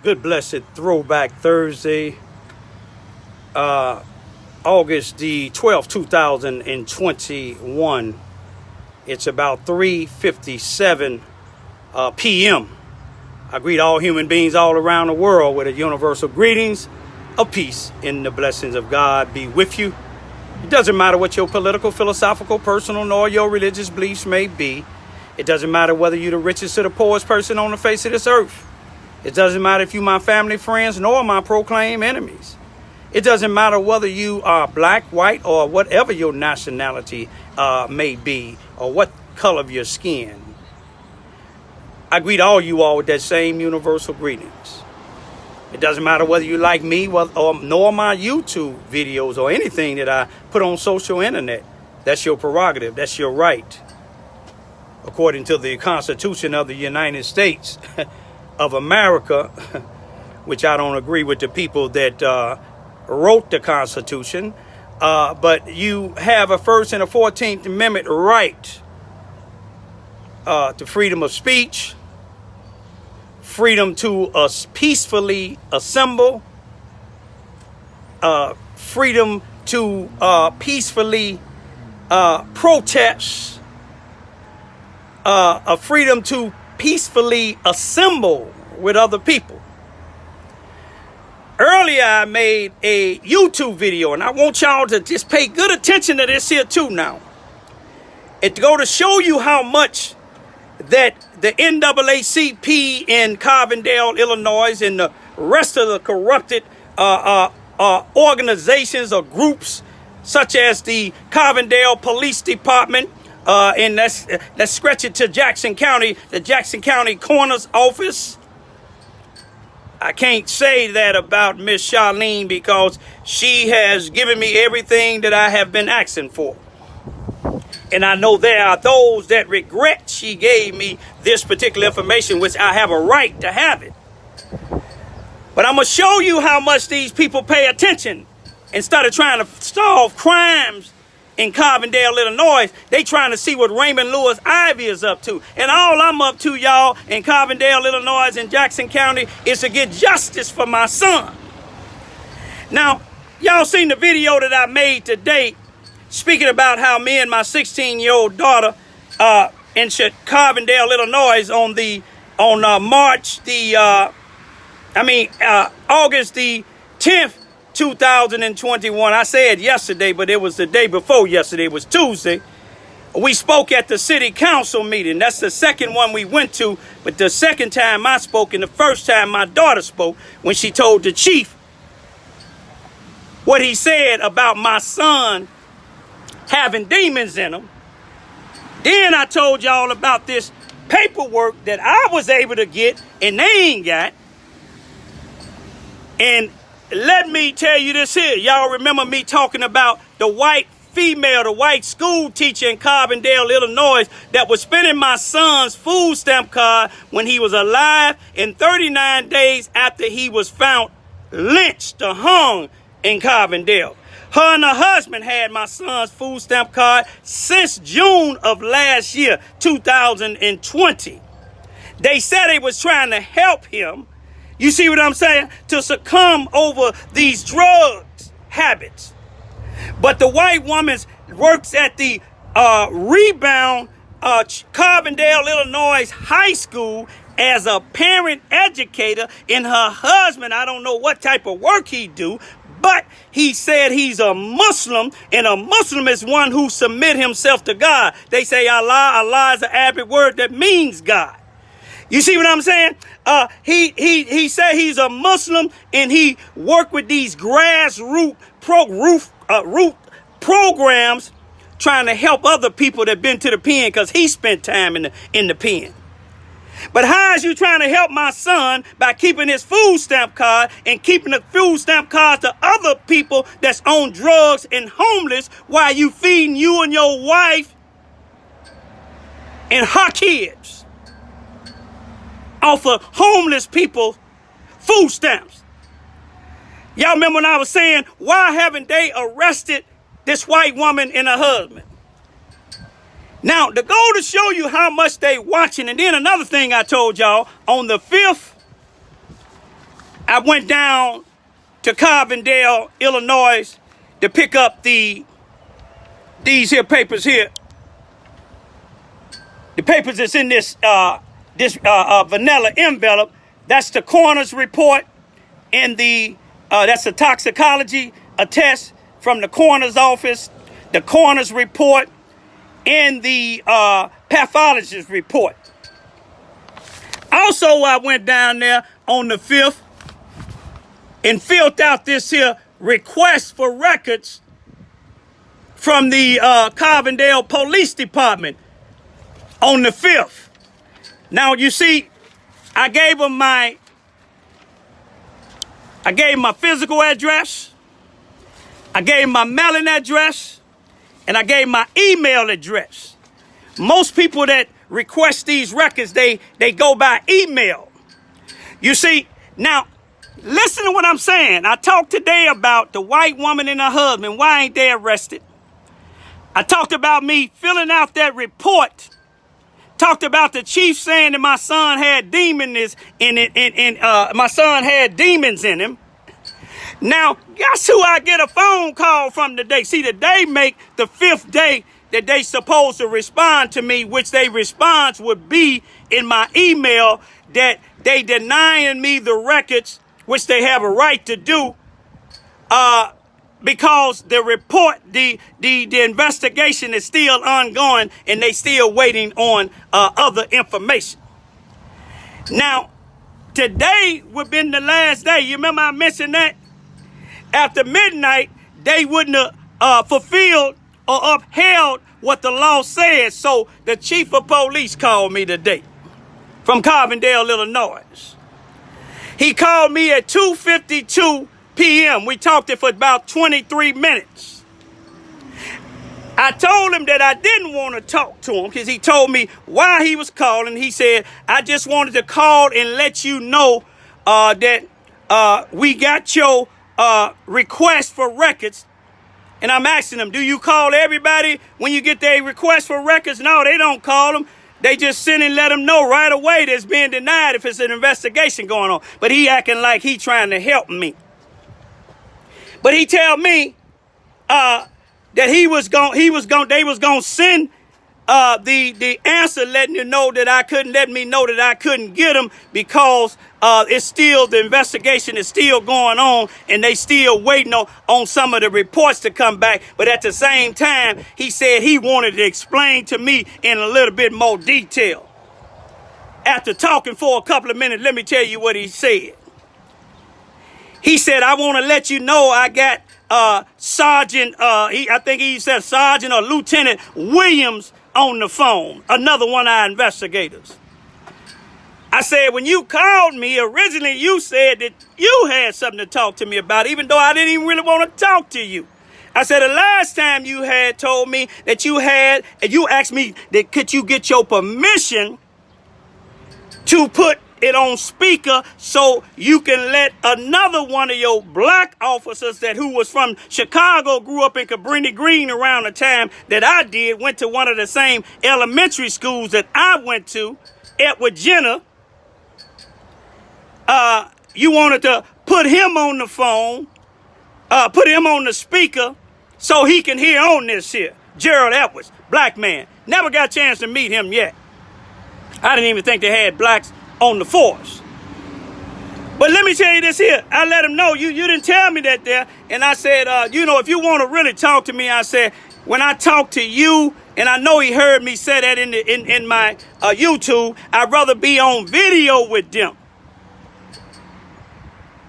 Good blessed throwback Thursday, August the 12th, 2021. It's about 3:57 p.m. I greet all human beings all around the world with a universal greetings of peace and the blessings of God be with you. It doesn't matter what your political, philosophical, personal, nor your religious beliefs may be. It doesn't matter whether you're the richest or the poorest person on the face of this earth. It doesn't matter if you my family, friends, nor my proclaimed enemies. It doesn't matter whether you are black, white, or whatever your nationality may be, or what color of your skin. I greet all you all with that same universal greetings. It doesn't matter whether you like me nor my YouTube videos or anything that I put on social internet. That's your prerogative. That's your right. According to the Constitution of the United States of America, which I don't agree with the people that wrote the Constitution, but you have a First and a 14th Amendment right to freedom of speech, freedom to peacefully assemble, freedom to peacefully protest, a freedom to peacefully assemble with other people. Earlier, I made a YouTube video, and I want y'all to just pay good attention to this here too now. It go to show you how much that the NAACP in Carbondale, Illinois, and the rest of the corrupted organizations or groups, such as the Carbondale Police Department, and let's stretch it to Jackson County, the Jackson County Coroner's Office. I can't say that about Miss Charlene because she has given me everything that I have been asking for. And I know there are those that regret she gave me this particular information, which I have a right to have it. But I'm going to show you how much these people pay attention. Instead of trying to solve crimes in Carbondale, Illinois, they trying to see what Raymond Lewis Ivy is up to. And all I'm up to, y'all, in Carbondale, Illinois, and Jackson County, is to get justice for my son. Now, y'all seen the video that I made today, speaking about how me and my 16-year-old daughter in Carbondale, Illinois, on August the 10th, 2021. I said yesterday, but it was the day before yesterday. It was Tuesday. We spoke at the city council meeting. That's the second one we went to, but the second time I spoke and the first time my daughter spoke when she told the chief what he said about my son having demons in him. Then I told y'all about this paperwork that I was able to get and they ain't got. And let me tell you this here. Y'all remember me talking about the white school teacher in Carbondale, Illinois, that was spending my son's food stamp card when he was alive and 39 days after he was found lynched or hung in Carbondale. Her and her husband had my son's food stamp card since June of last year, 2020. They said they was trying to help him. You see what I'm saying? To succumb over these drugs habits. But the white woman works at the Rebound Carbondale, Illinois high school as a parent educator, and her husband, I don't know what type of work he do, but he said he's a Muslim, and a Muslim is one who submit himself to God. They say Allah is an Arabic word that means God. You see what I'm saying? He said he's a Muslim and he worked with these grassroots root programs trying to help other people that been to the pen because he spent time in the pen. But how is you trying to help my son by keeping his food stamp card and keeping the food stamp cards to other people that's on drugs and homeless while you feeding you and your wife and her kids off of homeless people food stamps? Y'all remember when I was saying, why haven't they arrested this white woman and her husband? Now, to go to show you how much they watching, and then another thing I told y'all, on the 5th I went down to Carbondale, Illinois to pick up these here papers here. The papers that's in this vanilla envelope. That's the coroner's report and that's the toxicology test from the coroner's office, the coroner's report, and the pathologist's report. Also, I went down there on the 5th and filled out this here request for records from the Carbondale Police Department on the 5th. Now, you see, I gave them my physical address, I gave my mailing address, and I gave my email address. Most people that request these records, they go by email. You see, now, listen to what I'm saying. I talked today about the white woman and her husband. Why ain't they arrested? I talked about me filling out that report. Talked about the chief saying that my son had demons in it, my son had demons in him. Now, guess who I get a phone call from today? See, today make the 5th day that they supposed to respond to me, which they response would be in my email that they denying me the records, which they have a right to do, because the report, the investigation is still ongoing and they still waiting on other information. Now, today would have been the last day. You remember I mentioned that? After midnight, they wouldn't have fulfilled or upheld what the law says. So the chief of police called me today from Carbondale, Illinois. He called me at 2:52 p.m. We talked it for about 23 minutes. I told him that I didn't want to talk to him because he told me why he was calling. He said, I just wanted to call and let you know that we got your request for records. And I'm asking them, do you call everybody when you get their request for records? No, they don't call them. They just send and let them know right away that's being denied if it's an investigation going on. But he acting like he trying to help me. But he tell me that they was gonna send the answer letting you know that let me know that I couldn't get them because it's still, the investigation is still going on and they still waiting on some of the reports to come back. But at the same time, he said he wanted to explain to me in a little bit more detail. After talking for a couple of minutes, let me tell you what he said. He said, I want to let you know I got Sergeant, I think he said Sergeant or Lieutenant Williams on the phone, another one of our investigators. I said, when you called me, originally you said that you had something to talk to me about, even though I didn't even really want to talk to you. I said, the last time you had told me that you had, and you asked me that could you get your permission to put it on speaker so you can let another one of your black officers who was from Chicago, grew up in Cabrini Green around the time that I did, went to one of the same elementary schools that I went to, Edward Jenner. You wanted to put him on the phone, put him on the speaker so he can hear on this here. Gerald Edwards, black man. Never got a chance to meet him yet. I didn't even think they had blacks on the force. But let me tell you this here. I let him know, you didn't tell me that there. And I said, if you want to really talk to me, I said, when I talk to you, and I know he heard me say that in my YouTube, I'd rather be on video with them.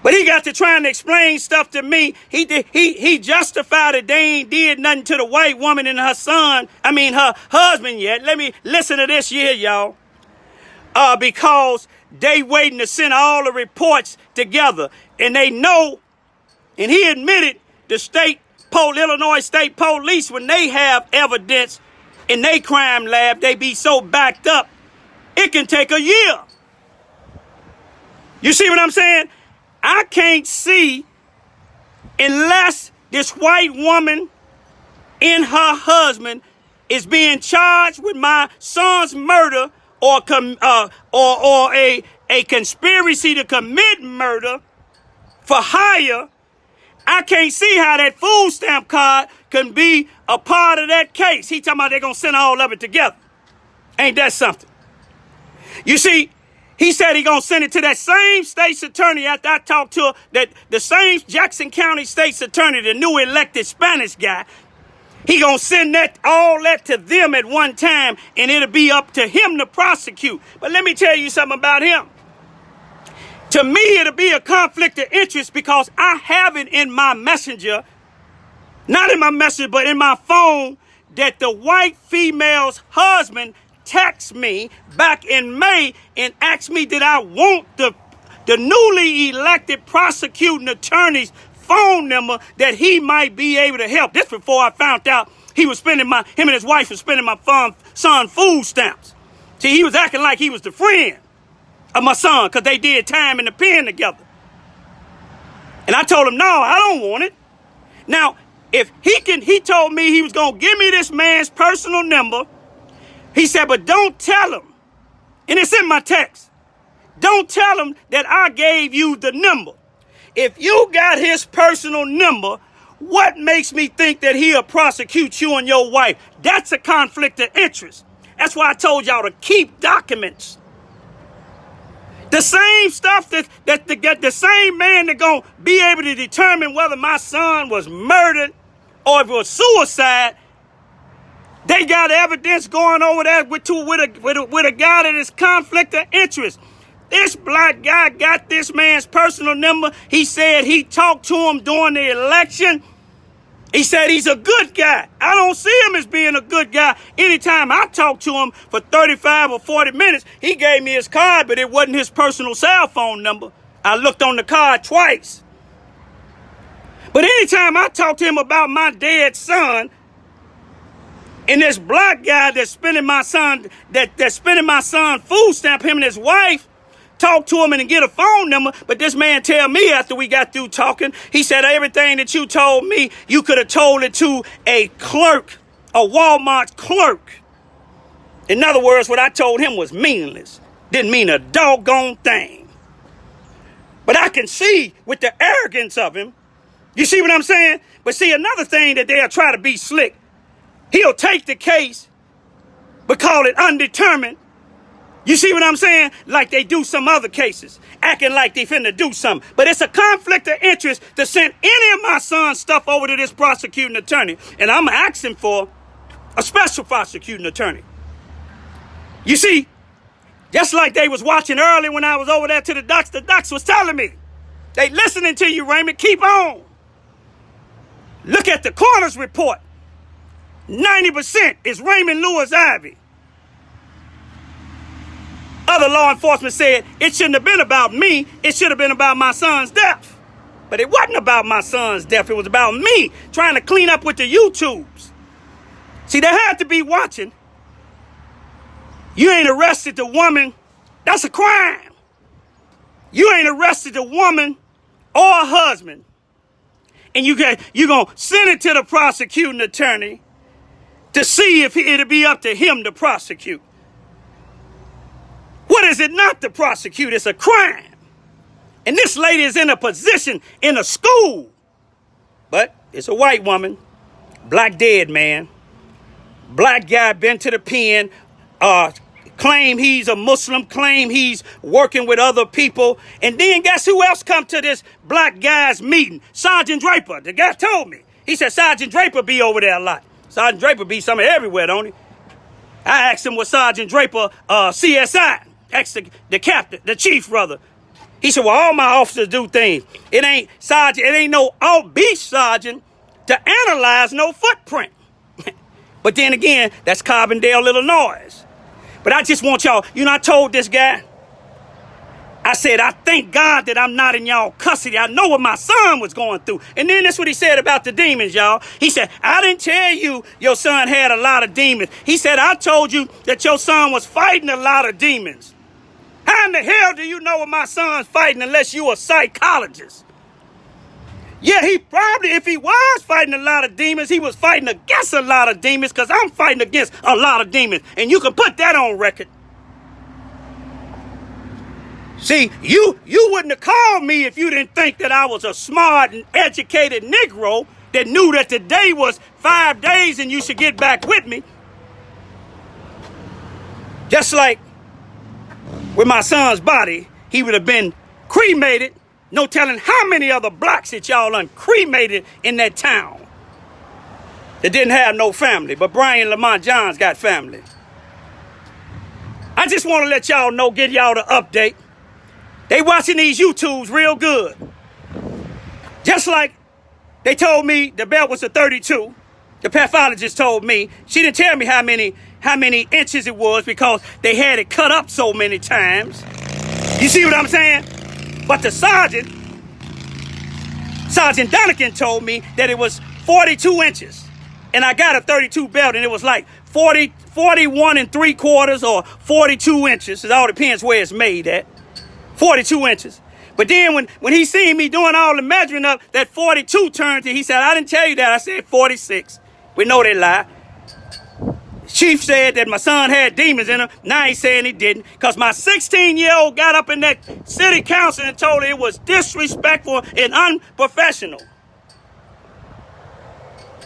But he got to trying to explain stuff to me. He justified that they ain't did nothing to the white woman and her husband yet. Let me listen to this here, y'all. Because they waiting to send all the reports together. And they know, and he admitted, the Illinois State Police, when they have evidence in their crime lab, they be so backed up, it can take a year. You see what I'm saying? I can't see, unless this white woman and her husband is being charged with my son's murder or a conspiracy to commit murder, for hire, I can't see how that food stamp card can be a part of that case. He talking about they're going to send all of it together. Ain't that something? You see, he said he going to send it to that same state's attorney after I talked to her, that the same Jackson County state's attorney, the new elected Spanish guy. He going to send all that to them at one time, and it'll be up to him to prosecute. But let me tell you something about him. To me, it'll be a conflict of interest because I have it in my messenger, not in my messenger, but in my phone, that the white female's husband texted me back in May and asked me did I want the newly elected prosecuting attorney's phone number that he might be able to help. This before I found out him and his wife was spending my son food stamps. See, he was acting like he was the friend of my son because they did time in the pen together. And I told him, no, I don't want it. Now, if he told me he was going to give me this man's personal number. He said, but don't tell him, and it's in my text, don't tell him that I gave you the number. If you got his personal number, what makes me think that he'll prosecute you and your wife? That's a conflict of interest. That's why I told y'all to keep documents. The same stuff that the same man that gonna be able to determine whether my son was murdered or if it was suicide, they got evidence going over there with a guy that is conflict of interest. This black guy got this man's personal number. He said he talked to him during the election. He said he's a good guy. I don't see him as being a good guy. Anytime I talked to him for 35 or 40 minutes, he gave me his card, but it wasn't his personal cell phone number. I looked on the card twice. But anytime I talked to him about my dead son, and this black guy that's spending my son food stamp, him and his wife, talk to him and get a phone number, but this man tell me after we got through talking, he said everything that you told me, you could have told it to a clerk, a Walmart clerk. In other words, what I told him was meaningless. Didn't mean a doggone thing. But I can see with the arrogance of him, you see what I'm saying? But see, another thing that they'll try to be slick, he'll take the case, but call it undetermined. You see what I'm saying? Like they do some other cases, acting like they finna do something. But it's a conflict of interest to send any of my son's stuff over to this prosecuting attorney. And I'm asking for a special prosecuting attorney. You see, just like they was watching early when I was over there to the ducks was telling me, they listening to you, Raymond, keep on. Look at the coroner's report. 90% is Raymond Lewis Ivy. Other law enforcement said it shouldn't have been about me. It should have been about my son's death. But it wasn't about my son's death. It was about me trying to clean up with the YouTubes. See, they had to be watching. You ain't arrested the woman. That's a crime. You ain't arrested the woman or a husband. And you're going to send it to the prosecuting attorney to see if it'll be up to him to prosecute. What is it not to prosecute? It's a crime. And this lady is in a position in a school. But it's a white woman, black dead man, black guy been to the pen, claim he's a Muslim, claim he's working with other people. And then guess who else come to this black guy's meeting? Sergeant Draper. The guy told me. He said Sergeant Draper be over there a lot. Sergeant Draper be somewhere everywhere, don't he? I asked him what Sergeant Draper, CSI. Asked the captain, the chief, brother. He said, well, all my officers do things. It ain't no off-beat sergeant to analyze no footprint. But then again, that's Carbondale, Illinois. But I just want y'all, I told this guy, I said, I thank God that I'm not in y'all custody. I know what my son was going through. And then that's what he said about the demons, y'all. He said, I didn't tell you your son had a lot of demons. He said, I told you that your son was fighting a lot of demons. How in the hell do you know what my son's fighting unless you a psychologist? Yeah, he probably, if he was fighting a lot of demons, he was fighting against a lot of demons because I'm fighting against a lot of demons. And you can put that on record. See, you wouldn't have called me if you didn't think that I was a smart and educated Negro that knew that the day was 5 days and you should get back with me. Just like with my son's body, he would have been cremated. No telling how many other blocks that y'all uncremated in that town that didn't have no family. But Brian Lamont Johns got family. I just want to let y'all know, get y'all the update. They watching these YouTubes real good. Just like they told me the belt was a 32. The pathologist told me. She didn't tell me how many inches it was because they had it cut up so many times. You see what I'm saying? But the Sergeant Donegan told me that it was 42 inches. And I got a 32 belt and it was like 41 3/4 or 42 inches. It all depends where it's made at. 42 inches. But then when he seen me doing all the measuring up, that 42 turned to, he said, I didn't tell you that. I said 46. We know they lie. Chief said that my son had demons in him. Now he's saying he didn't. Because my 16-year-old got up in that city council and told her it was disrespectful and unprofessional.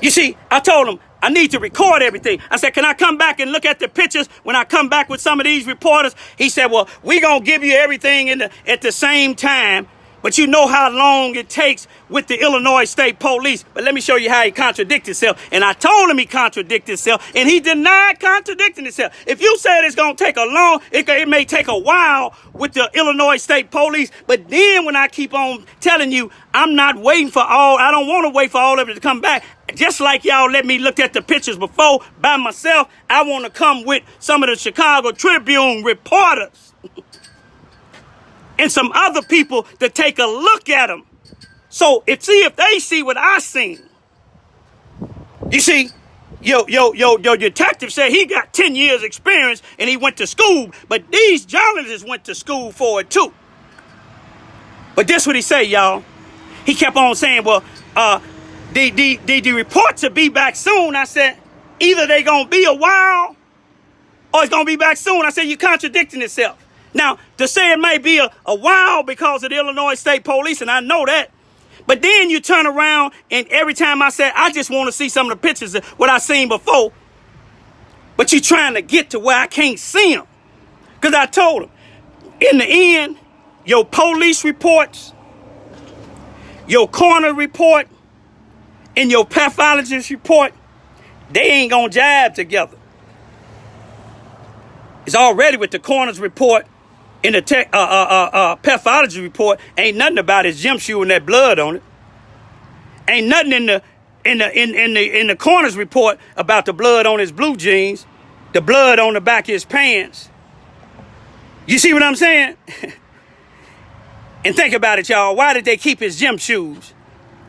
You see, I told him, I need to record everything. I said, can I come back and look at the pictures when I come back with some of these reporters? He said, well, we're going to give you everything at the same time. But you know how long it takes with the Illinois State Police. But let me show you how he contradicted himself. And I told him he contradicted himself, and he denied contradicting himself. If you said it's going to take it may take a while with the Illinois State Police. But then when I keep on telling you, I don't want to wait for all of it to come back. Just like y'all let me look at the pictures before by myself, I want to come with some of the Chicago Tribune reporters and some other people to take a look at them. So if they see what I seen. You see, your detective said he got 10 years experience and he went to school, but these journalists went to school for it too. But this what he say, y'all. He kept on saying, well, the reports will be back soon. I said, either they gonna be a while or it's gonna be back soon. I said, you're contradicting yourself. Now, to say it may be a while because of the Illinois State Police, and I know that, but then you turn around and every time I said, I just want to see some of the pictures of what I seen before, but you're trying to get to where I can't see them. Because I told them, in the end, your police reports, your coroner report, and your pathologist report, they ain't gonna jive together. It's already with the coroner's report and the pathology report, ain't nothing about his gym shoe and that blood on it. Ain't nothing in the coroner's report about the blood on his blue jeans, the blood on the back of his pants. You see what I'm saying? And think about it, y'all. Why did they keep his gym shoes?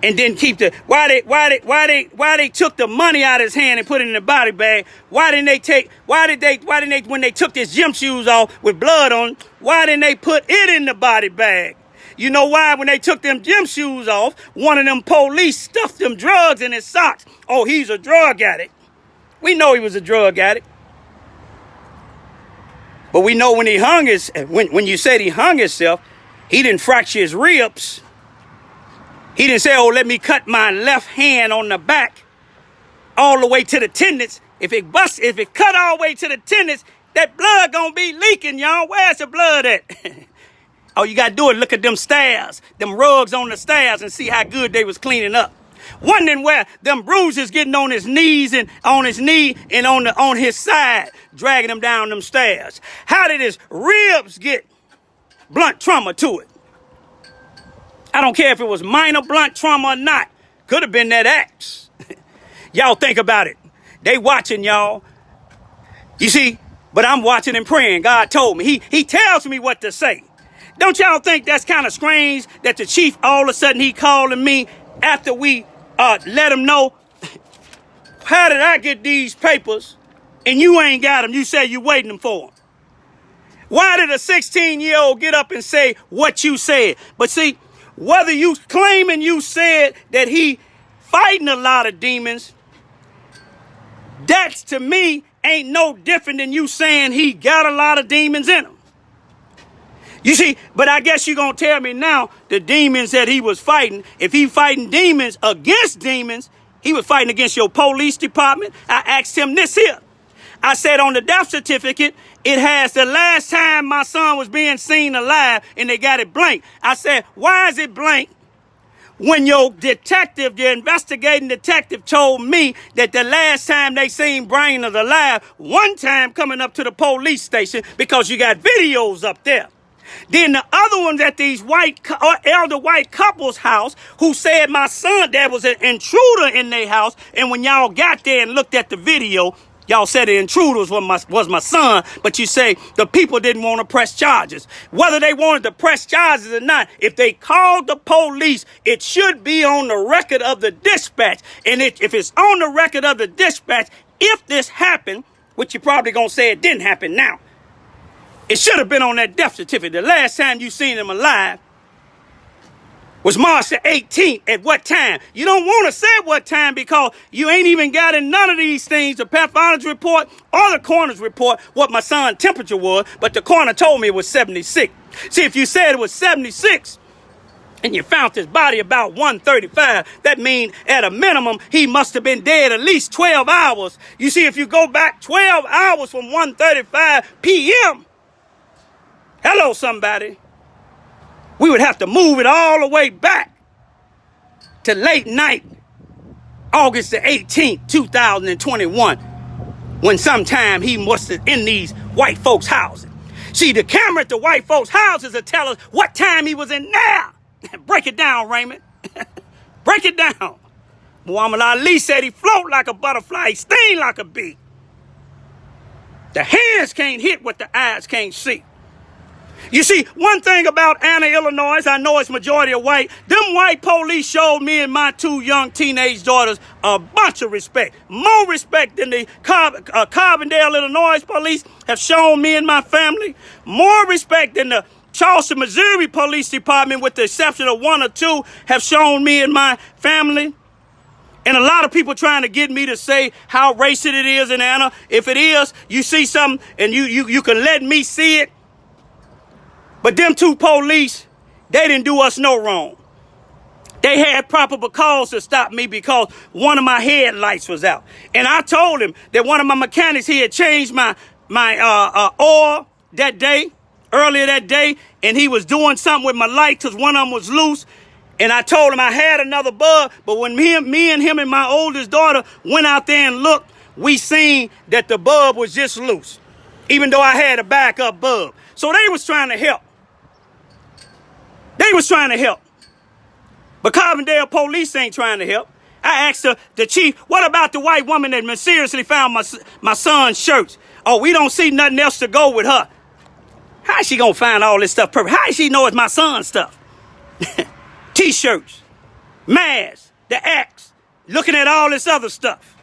And then keep why they took the money out of his hand and put it in the body bag? Why didn't they when they took his gym shoes off with blood on, why didn't they put it in the body bag? You know why? When they took them gym shoes off, one of them police stuffed them drugs in his socks. Oh, he's a drug addict. We know he was a drug addict. But we know when when you said he hung himself, he didn't fracture his ribs. He didn't say, oh, let me cut my left hand on the back all the way to the tendons. If it cut all the way to the tendons, that blood gonna be leaking, y'all. Where's the blood at? All you gotta do is look at them stairs, them rugs on the stairs, and see how good they was cleaning up. Wondering where them bruises getting on his knees and on his knee and on his side, dragging him down them stairs. How did his ribs get blunt trauma to it? I don't care if it was minor blunt trauma or not. Could have been that axe. Y'all think about it. They watching, y'all. You see, but I'm watching and praying. God told me. He tells me what to say. Don't y'all think that's kind of strange that the chief all of a sudden he calling me after we let him know, how did I get these papers and you ain't got them? You said you waiting them for them. Why did a 16-year-old get up and say what you said? But see, whether you claiming you said that he fighting a lot of demons, that's to me ain't no different than you saying he got a lot of demons in him. You see, but I guess you're going to tell me now the demons that he was fighting, if he fighting demons against demons, he was fighting against your police department. I asked him this here. I said on the death certificate, it has the last time my son was being seen alive, and they got it blank. I said, why is it blank when your detective, the investigating detective, told me that the last time they seen Brian alive, one time coming up to the police station because you got videos up there. Then the other one's at these elder white couple's house who said my son, there was an intruder in their house. And when y'all got there and looked at the video, y'all said the intruder was my son, but you say the people didn't want to press charges. Whether they wanted to press charges or not, if they called the police, it should be on the record of the dispatch. And if it's on the record of the dispatch, if this happened, which you're probably going to say it didn't happen now, it should have been on that death certificate. The last time you seen him alive was March the 18th. At what time? You don't want to say what time because you ain't even got in none of these things, the pathology report or the coroner's report, what my son's temperature was, but the coroner told me it was 76. See, if you said it was 76 and you found his body about 1:35, that means at a minimum, he must have been dead at least 12 hours. You see, if you go back 12 hours from 1:35 p.m., hello, somebody. We would have to move it all the way back to late night, August the 18th, 2021, when sometime he was in these white folks' houses. See, the camera at the white folks' houses will tell us what time he was in there. Break it down, Raymond. Break it down. Muhammad Ali said he float like a butterfly, he sting like a bee. The hands can't hit what the eyes can't see. You see, one thing about Anna, Illinois, I know it's majority of white. Them white police showed me and my two young teenage daughters a bunch of respect. More respect than the Carbondale, Illinois police have shown me and my family. More respect than the Charleston, Missouri Police Department, with the exception of one or two, have shown me and my family. And a lot of people trying to get me to say how racist it is in Anna. If it is, you see something and you can let me see it. But them two police, they didn't do us no wrong. They had probable cause to stop me because one of my headlights was out. And I told him that one of my mechanics, he had changed my oil that day, earlier that day, and he was doing something with my light because one of them was loose. And I told him I had another bulb, but when me and him and my oldest daughter went out there and looked, we seen that the bulb was just loose, even though I had a backup bulb. So they was trying to help. They was trying to help. But Carbondale police ain't trying to help. I asked the chief, what about the white woman that mysteriously found my son's shirts? Oh, we don't see nothing else to go with her. How is she going to find all this stuff perfect? How does she know it's my son's stuff? T-shirts, masks, the axe, looking at all this other stuff.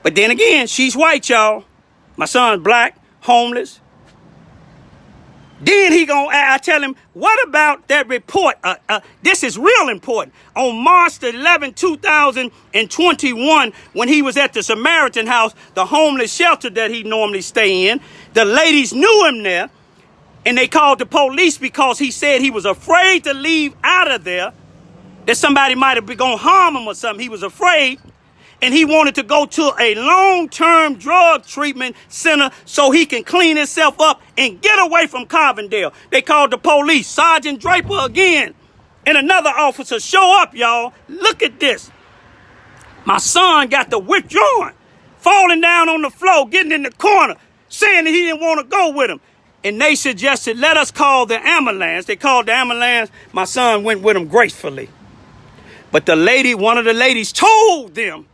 But then again, she's white, y'all. My son's black, homeless. Then I tell him, what about that report? This is real important. On March the 11th, 2021, when he was at the Samaritan house, the homeless shelter that he normally stay in, the ladies knew him there, and they called the police because he said he was afraid to leave out of there, that somebody might have been going to harm him or something. He was afraid. And he wanted to go to a long-term drug treatment center so he can clean himself up and get away from Carbondale. They called the police. Sergeant Draper again and another officer show up, y'all. Look at this. My son got the withdrawing, falling down on the floor, getting in the corner, saying that he didn't want to go with him. And they suggested, let us call the ambulance. They called the ambulance. My son went with them gracefully. But one of the ladies told them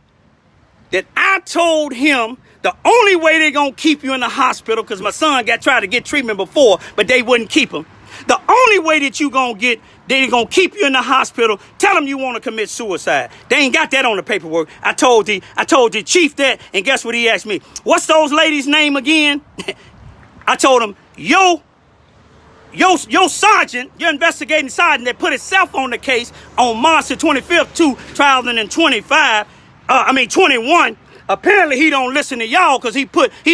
that I told him the only way they're going to keep you in the hospital, because my son tried to get treatment before, but they wouldn't keep him. The only way that they're going to keep you in the hospital, tell them you want to commit suicide. They ain't got that on the paperwork. I told the chief that, and guess what he asked me? What's those ladies' name again? I told him, your sergeant, your investigating sergeant that put himself on the case on March the 25th, 2021, apparently he don't listen to y'all because he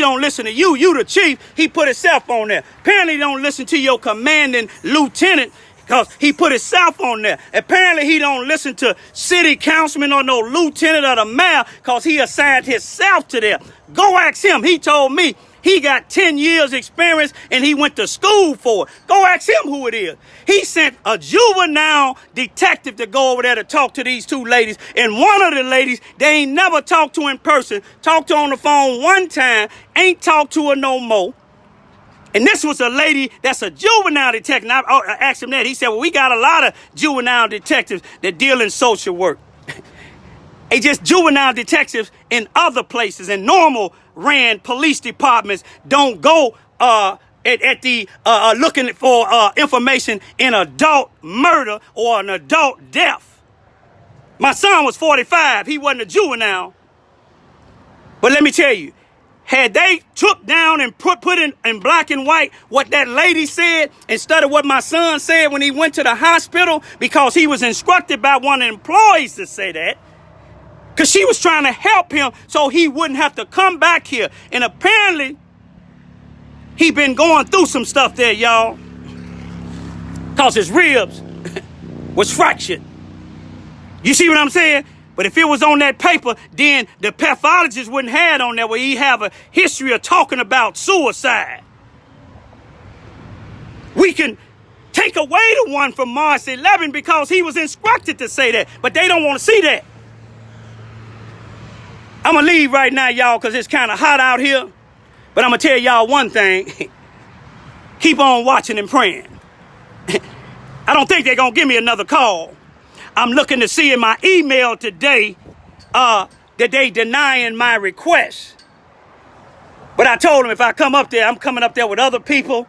don't listen to you. You the chief. He put himself on there. Apparently he don't listen to your commanding lieutenant because he put himself on there. Apparently he don't listen to city councilman or no lieutenant or the mayor because he assigned himself to there. Go ask him. He told me he got 10 years experience and he went to school for it. Go ask him who it is. He sent a juvenile detective to go over there to talk to these two ladies. And one of the ladies, they ain't never talked to in person. Talked to her on the phone one time. Ain't talked to her no more. And this was a lady that's a juvenile detective. And I asked him that. He said, well, we got a lot of juvenile detectives that deal in social work. They just juvenile detectives in other places, and normal ran police departments don't go looking for information in adult murder or an adult death. My son was 45. He wasn't a juvenile. But let me tell you, had they took down and put in black and white what that lady said instead of what my son said when he went to the hospital, because he was instructed by one of the employees to say that, because she was trying to help him so he wouldn't have to come back here. And apparently, he been going through some stuff there, y'all. Because his ribs was fractured. You see what I'm saying? But if it was on that paper, then the pathologist wouldn't have it on there where he have a history of talking about suicide. We can take away the one from March 11 because he was instructed to say that. But they don't want to see that. I'm going to leave right now, y'all, because it's kind of hot out here. But I'm going to tell y'all one thing. Keep on watching and praying. I don't think they're going to give me another call. I'm looking to see in my email today that they denying my request. But I told them if I come up there, I'm coming up there with other people.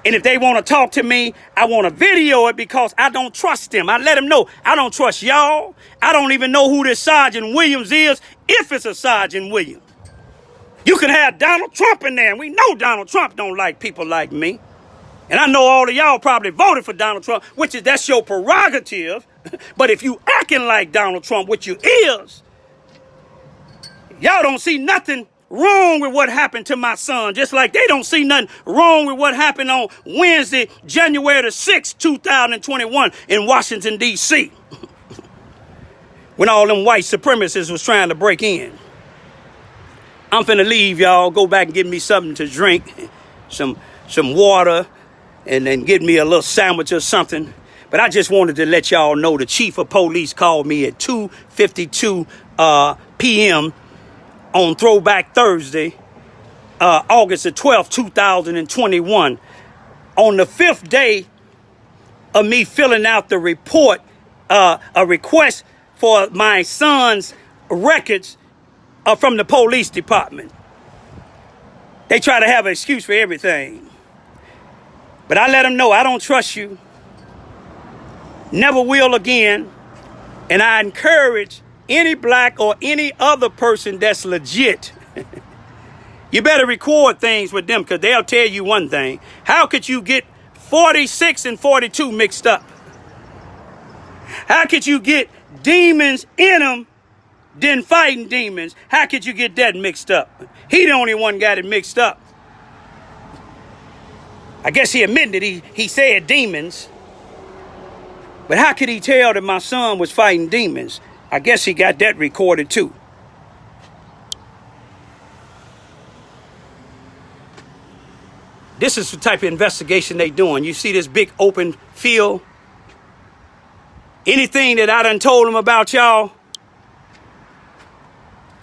And if they want to talk to me, I want to video it because I don't trust them. I let them know I don't trust y'all. I don't even know who this Sergeant Williams is, if it's a Sergeant Williams. You can have Donald Trump in there, and we know Donald Trump don't like people like me. And I know all of y'all probably voted for Donald Trump, that's your prerogative. But if you acting like Donald Trump, which you is, y'all don't see nothing wrong with what happened to my son, just like they don't see nothing wrong with what happened on Wednesday, January the 6th, 2021 in Washington, D.C. when all them white supremacists was trying to break in. I'm finna leave, y'all. Go back and get me something to drink, some water, and then get me a little sandwich or something. But I just wanted to let y'all know the chief of police called me at 2:52 p.m. on Throwback Thursday, August the 12th, 2021, on the 5th day of me filling out the report, a request for my son's records from the police department. They try to have an excuse for everything. But I let them know I don't trust you. Never will again. And I encourage any black or any other person that's legit, you better record things with them because they'll tell you one thing. How could you get 46 and 42 mixed up? How could you get demons in them, then fighting demons? How could you get that mixed up? He the only one got it mixed up. I guess he admitted he said demons. But how could he tell that my son was fighting demons? I guess he got that recorded too. This is the type of investigation they doing. You see this big open field? Anything that I done told him about, y'all?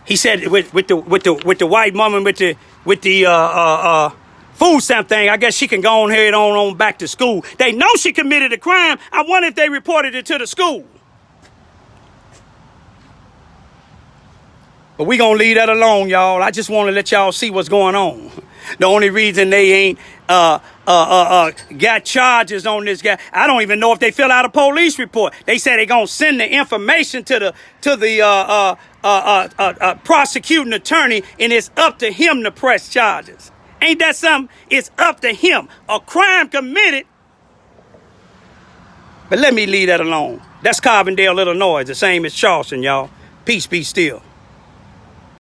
He said with the white woman with the food stamp thing, I guess she can go on head on back to school. They know she committed a crime. I wonder if they reported it to the school. But we gonna leave that alone, y'all. I just want to let y'all see what's going on. The only reason they ain't got charges on this guy, I don't even know if they fill out a police report. They say they gonna send the information to the prosecuting attorney, and it's up to him to press charges. Ain't that something? It's up to him. A crime committed. But let me leave that alone. That's Carbondale, Illinois, the same as Charleston, y'all. Peace be still.